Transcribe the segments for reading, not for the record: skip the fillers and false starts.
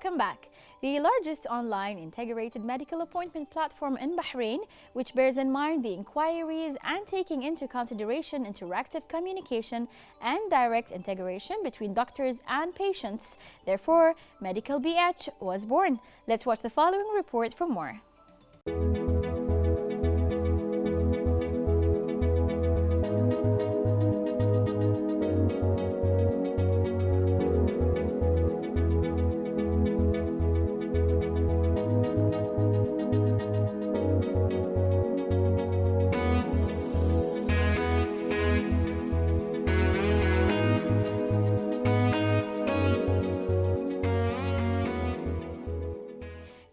welcome back. The largest online integrated medical appointment platform in Bahrain, which bears in mind the inquiries and taking into consideration interactive communication and direct integration between doctors and patients. Therefore, Medical.bh was born. Let's watch the following report for more.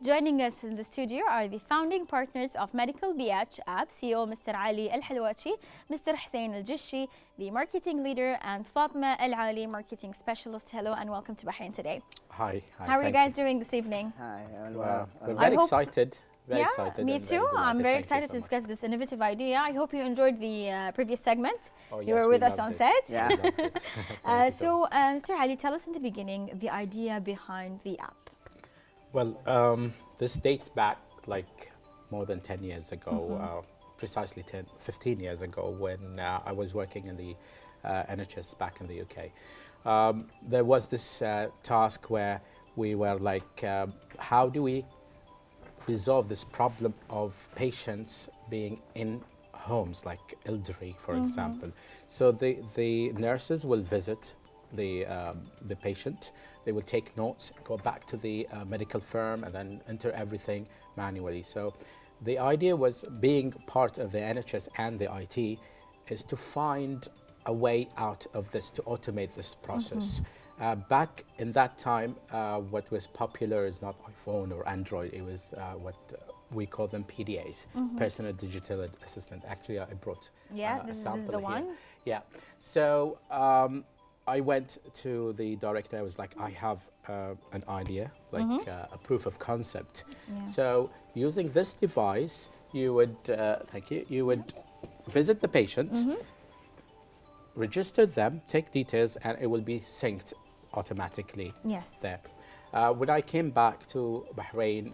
Joining us in the studio are the founding partners of Medical.bh app, CEO Mr. Alhalwachi, Mr. Hussain Al-Jishi, the marketing leader, and Fatma Al-Ali, marketing specialist. Hello and welcome to Bahrain today. Hi. How are you guys doing this evening? Hi. We're very excited. Very yeah, excited. Me too. I'm very excited to discuss this innovative idea. I hope you enjoyed the previous segment. Oh, you were with us on set. Yeah. So, Mr. Ali, tell us in the beginning the idea behind the app. Well, this dates back like more than 10 years ago, precisely 15 years ago, when I was working in the NHS back in the UK. There was this task where we were like, how do we resolve this problem of patients being in homes, like elderly, for example. So the nurses will visit the patient. They will take notes, go back to the medical firm, and then enter everything manually. So the idea was, being part of the NHS and the IT, is to find a way out of this, to automate this process. Back in that time, what was popular is not iPhone or Android. It was what we call them PDAs, personal digital assistant. Actually, I brought a sample this is the here. one. Yeah. So I went to the director. I was like, I have an idea, like a proof of concept. Yeah. So using this device, you would, you would visit the patient, register them, take details, and it will be synced automatically there. When I came back to Bahrain,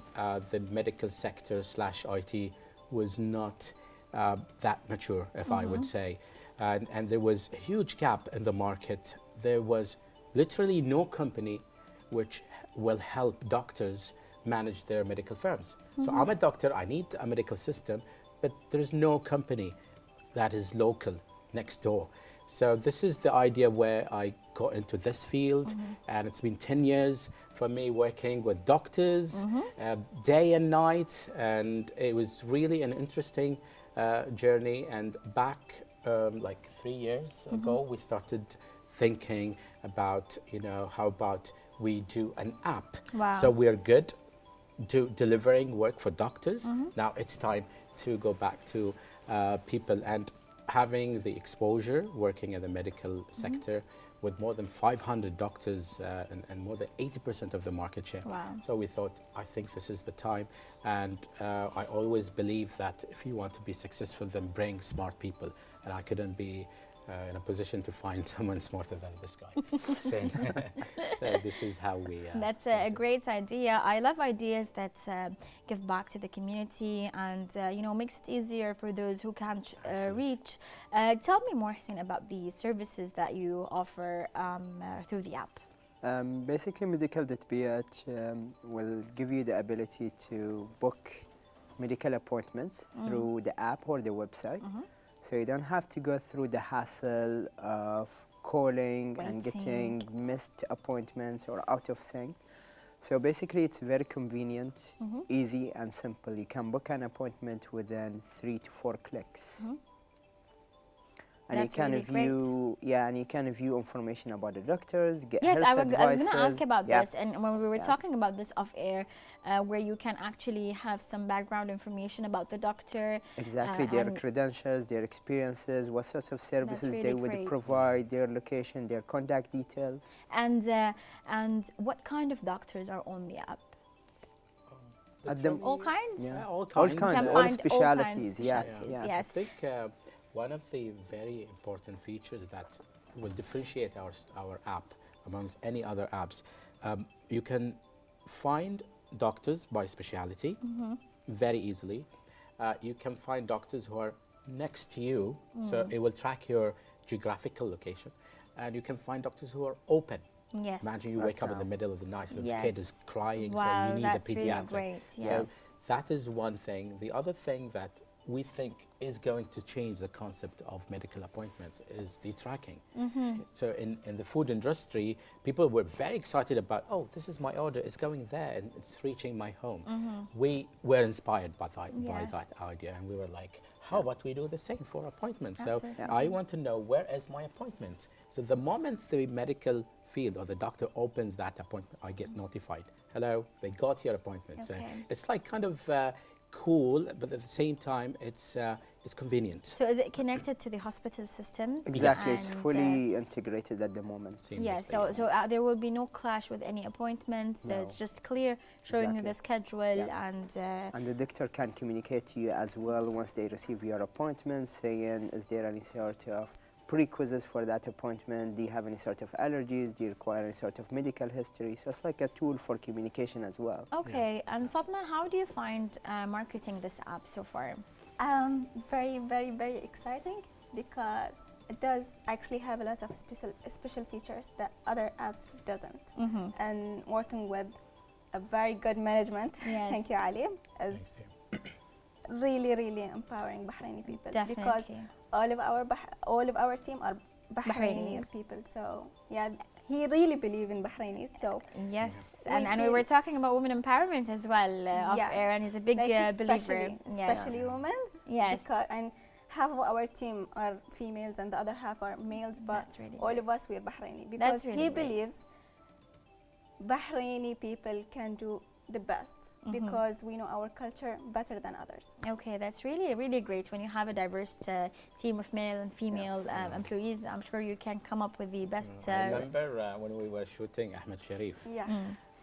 the medical sector / IT was not that mature, if I would say. And there was a huge gap in the market. There was literally no company which will help doctors manage their medical firms. So I'm a doctor, I need a medical system, but there's no company that is local next door. So this is the idea where I got into this field, and it's been 10 years for me working with doctors day and night, and it was really an interesting journey. And back like 3 years ago, we started thinking about, how about we do an app? Wow. So we are good to delivering work for doctors. Now it's time to go back to people, and having the exposure working in the medical sector with more than 500 doctors and more than 80% of the market share. Wow. So we thought, I think this is the time. And I always believe that if you want to be successful, then bring smart people. And I couldn't be in a position to find someone smarter than this guy. So this is how we... That's a great idea. I love ideas that give back to the community and, makes it easier for those who can't reach. Tell me more, Hussain, about the services that you offer through the app. Basically, Medical.bh will give you the ability to book medical appointments through the app or the website. So you don't have to go through the hassle of calling and getting missed appointments or out of sync. So basically, it's very convenient, easy and simple. You can book an appointment within 3 to 4 clicks. And That's you can really view, and you can view information about the doctors, get Yes, health I was advices. going to ask about this, and when we were talking about this off air, where you can actually have some background information about the doctor. Exactly, their credentials, their experiences, what sorts of services they would provide, their location, their contact details. And what kind of doctors are on the app? All kinds? Yeah, all kinds, all specialties. Yes. I think one of the very important features that will differentiate our app amongst any other apps, you can find doctors by specialty very easily. You can find doctors who are next to you, so it will track your geographical location. And you can find doctors who are open. Yes. Imagine you wake up in the middle of the night, your Yes. kid is crying, Wow, so you need a that's really pediatric. great, So yes. that is one thing. The other thing that we think is going to change the concept of medical appointments is the tracking. So in the food industry, people were very excited about, oh, this is my order, it's going there and it's reaching my home. We were inspired by Yes. that idea, and we were like, how about we do the same for appointments? Absolutely. So I want to know, where is my appointment? So the moment the medical field or the doctor opens that appointment, I get notified. Hello, they got your appointment. So Okay. it's like kind of cool, but at the same time, it's convenient. So is it connected to the hospital systems? Exactly, it's And, fully integrated at the moment. yeah, so there will be no clash with any appointments. So No. it's just clear, showing you Exactly. the schedule Yeah. and And the doctor can communicate to you as well once they receive your appointment, saying, is there any sort of prerequisites for that appointment? Do you have any sort of allergies? Do you require any sort of medical history? So it's like a tool for communication as well. Okay, and Fatma, how do you find marketing this app so far? Very, very, very exciting because it does actually have a lot of special features that other apps doesn't. And working with a very good management, Yes. thank you, Ali, is really, really empowering Bahraini people. Because Definitely. all of our team are Bahraini Bahraini. people. So yeah, he really believes in Bahrainis. So Yes, We and we feel- were talking about women empowerment as well off Yeah. air, and he's a big like believer. especially women. Yes. And half of our team are females and the other half are males, but That's really all great. of us we're Bahraini because really he great. believes Bahraini people can do the best because we know our culture better than others. Okay, that's really, really great when you have a diverse team of male and female employees. I'm sure you can come up with the best. I remember when we were shooting Ahmed Sharif, Yeah.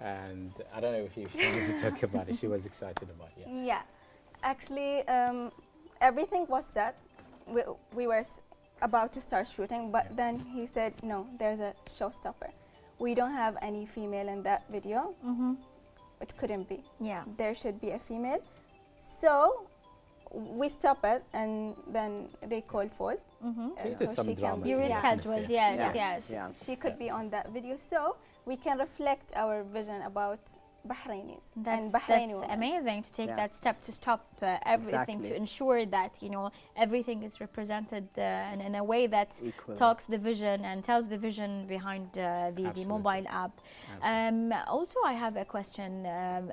and I don't know if you wanted to talk about it. She was excited about it. Yeah. Yeah, actually, everything was set. We were about to start shooting, but then he said, no, there's a showstopper. We don't have any female in that video. It couldn't be. Yeah. There should be a female. So we stop it, and then they call Foz. There's some drama. You to be honest, rescheduled, yeah. yes, Yeah. yes. Yeah. She could be on that video, so we can reflect our vision about Bahrainis and Bahraini women. Amazing to take Yeah. that step to stop everything, Exactly. to ensure that everything is represented in a way that Equally. talks the vision and tells the vision behind the Absolutely. mobile app. Also, I have a question.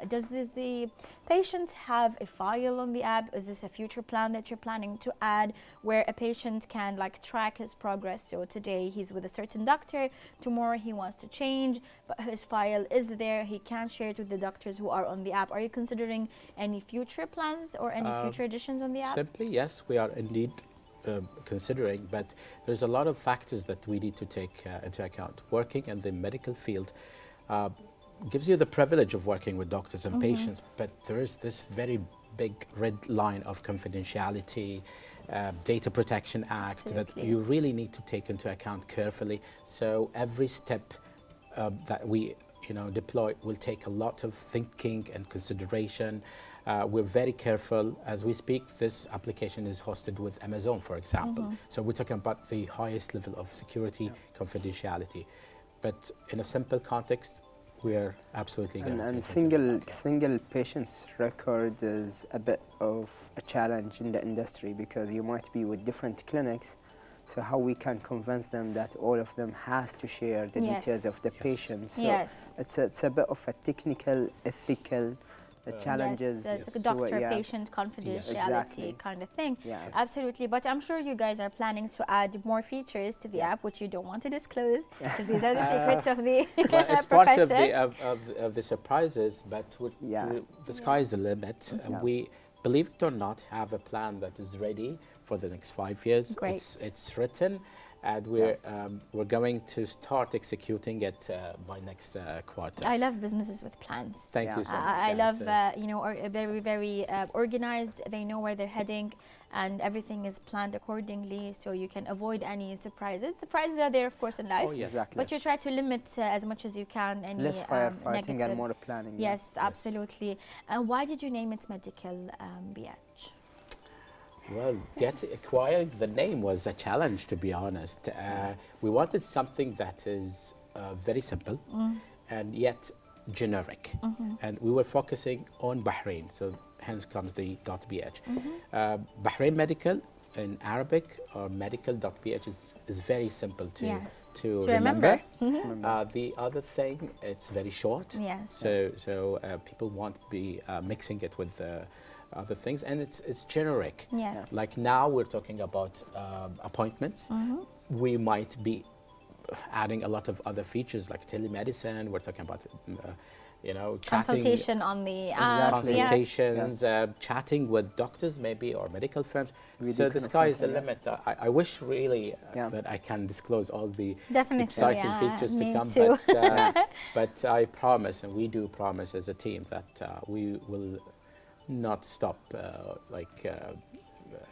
Does the patient have a file on the app? Is this a future plan that you're planning to add, where a patient can track his progress? So today he's with a certain doctor, tomorrow he wants to change, but his file is there. He can share it with the doctors who are on the app. Are you considering any future plans or any future additions on the app? Simply, yes, we are indeed considering, but there's a lot of factors that we need to take into account. Working in the medical field gives you the privilege of working with doctors and patients, but there is this very big red line of confidentiality, Data Protection Act that Absolutely. you really need to take into account carefully. So every step that we deploy will take a lot of thinking and consideration. We're very careful. As we speak, this application is hosted with Amazon, for example. So we're talking about the highest level of security, confidentiality. But in a simple context, we're absolutely going And to consider that, yeah. single patient's record is a bit of a challenge in the industry because you might be with different clinics. So how we can convince them that all of them has to share the Yes. details of the patient. So Yes. it's a bit of a technical, ethical challenges. Yes, it's to a it, doctor-patient confidentiality Exactly. kind of thing. Yeah. Absolutely, but I'm sure you guys are planning to add more features to the app, which you don't want to disclose, because these are the secrets of the Well, it's part profession. of the surprises, but the sky is the limit. We, believe it or not, have a plan that is ready for the next 5 years. Great. It's written, and we're going to start executing it by next quarter. I love businesses with plans. Thank you so much. I love, very, very organized. They know where they're heading, and everything is planned accordingly, so you can avoid any surprises. Surprises are there, of course, in life. Oh, yes. Exactly. But you try to limit as much as you can any Less firefighting negative. and more planning. Yes, absolutely. And why did you name it Medical.bh? Well, acquiring the name was a challenge, to be honest. We wanted something that is very simple and yet generic. And we were focusing on Bahrain, so hence comes the .bh. Bahrain Medical in Arabic, or medical.bh, is very simple to remember. The other thing, it's very short. Yes. So people won't be mixing it with other things, and it's generic. Yes. Like now we're talking about appointments. We might be adding a lot of other features like telemedicine. We're talking about chatting, Consultation on the app. consultations, chatting with doctors maybe, or medical firms. So the sky is the limit. I wish really that I can disclose all the exciting features to come, but I promise, and we do promise as a team, that we will not stop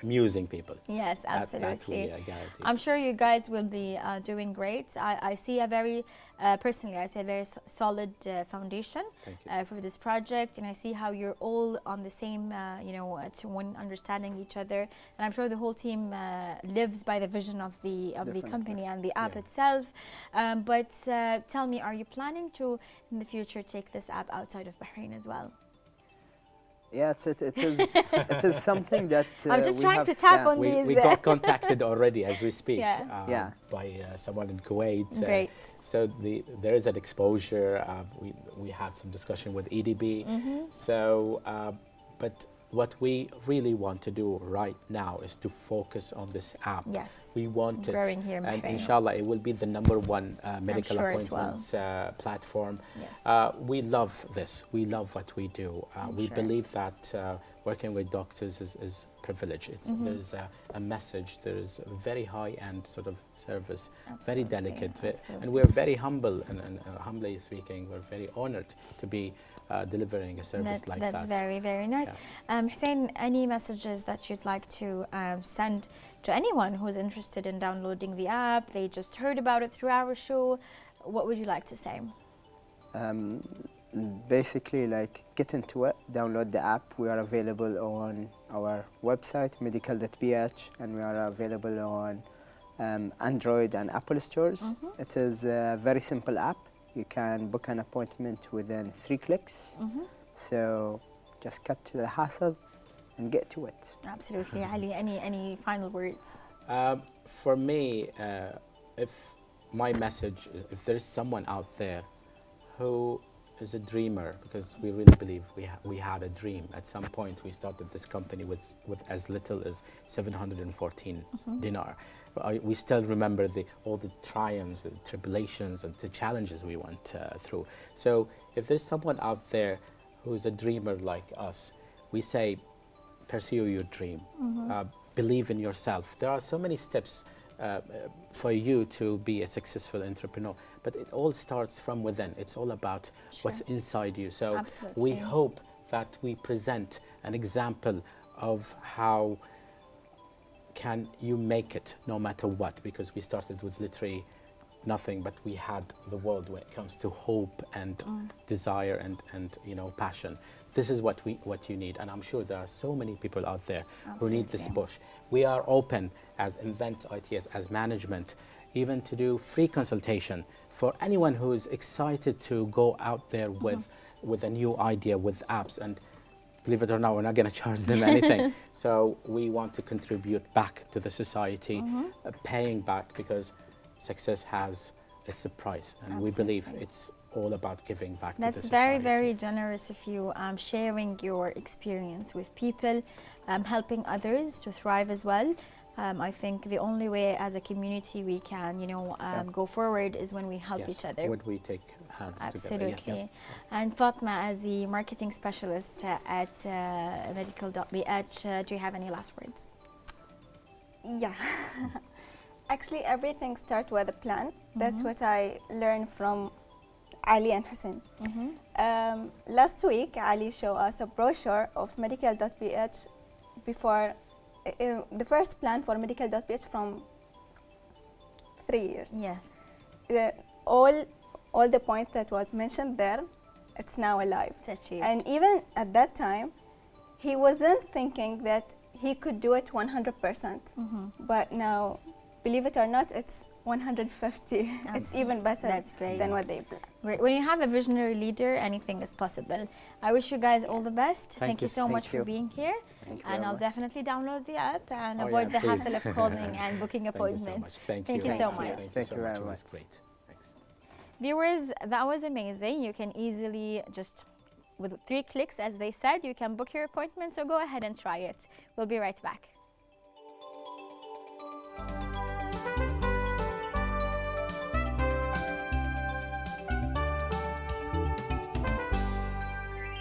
amusing people. Yes, absolutely. That we guarantee. I'm sure you guys will be doing great. I see a very, personally, I see a very solid foundation for this project, and I see how you're all on the same, to one understanding each other. And I'm sure the whole team lives by the vision of the company and the app itself. But tell me, are you planning to, in the future, take this app outside of Bahrain as well? Yeah, it is something that I'm just trying to tap on these. We got contacted already as we speak by someone in Kuwait. Great. So there is an exposure. We had some discussion with EDB. So, but what we really want to do right now is to focus on this app. Yes. We want growing here in and Bahrain. Inshallah, it will be the #1 medical appointments platform. Yes. We love this. We love what we do. We believe that working with doctors is privilege. There's a message. There's a very high-end sort of service, very delicate, and we're very humble. And humbly speaking, we're very honored to be delivering a service like that. That's very, very nice. Hussain, any messages that you'd like to send to anyone who's interested in downloading the app? They just heard about it through our show. What would you like to say? Basically, get into it, download the app. We are available on our website, medical.bh, and we are available on Android and Apple stores. It is a very simple app. You can book an appointment within 3 clicks. So just cut to the hassle and get to it. Absolutely. Ali, any final words? For me, if my message, if there is someone out there who is a dreamer, because we really believe we had a dream. At some point, we started this company with as little as 714 dinar. We still remember all the triumphs, the tribulations, and the challenges we went through. So if there's someone out there who's a dreamer like us, we say, pursue your dream. Believe in yourself. There are so many steps for you to be a successful entrepreneur, but it all starts from within. It's all about what's inside you. So we hope that we present an example of how can you make it no matter what, because we started with literally nothing, but we had the world when it comes to hope and desire and passion. This is what you need, and I'm sure there are so many people out there who need this push. We are open as Invent ITS, as management, even to do free consultation for anyone who is excited to go out there with a new idea, with apps. And believe it or not, we're not going to charge them anything. So we want to contribute back to the society, paying back, because success has its a price, and we believe it's all about giving back to the society. That's very, very generous of you, sharing your experience with people, helping others to thrive as well. I think the only way as a community we can, go forward is when we help each other. When we take hands Absolutely. together. Yes. And Fatma, as the marketing specialist at medical.bh, do you have any last words? Yeah. Actually, everything starts with a plan. That's what I learned from Ali and Hussain. Last week, Ali showed us a brochure of Medical.bh before the first plan for Medical.bh from 3 years. Yes. All the points that was mentioned there, it's now alive. It's achieved. And even at that time, he wasn't thinking that he could do it 100%. But now, believe it or not, it's 150. It's even better That's great. than what they planned. Great. When you have a visionary leader, anything is possible. I wish you guys all the best. Thank you so Thank much for you. being here. Thank you And very I'll much. definitely download the app and Oh, avoid yeah, the please. hassle of calling and booking Thank you so appointments. much. Thank Thank you. you so Thank much. you Thank you so very much. It much. was great. Thanks. Viewers, that was amazing. You can easily just, with 3 clicks, as they said, you can book your appointment. So go ahead and try it. We'll be right back.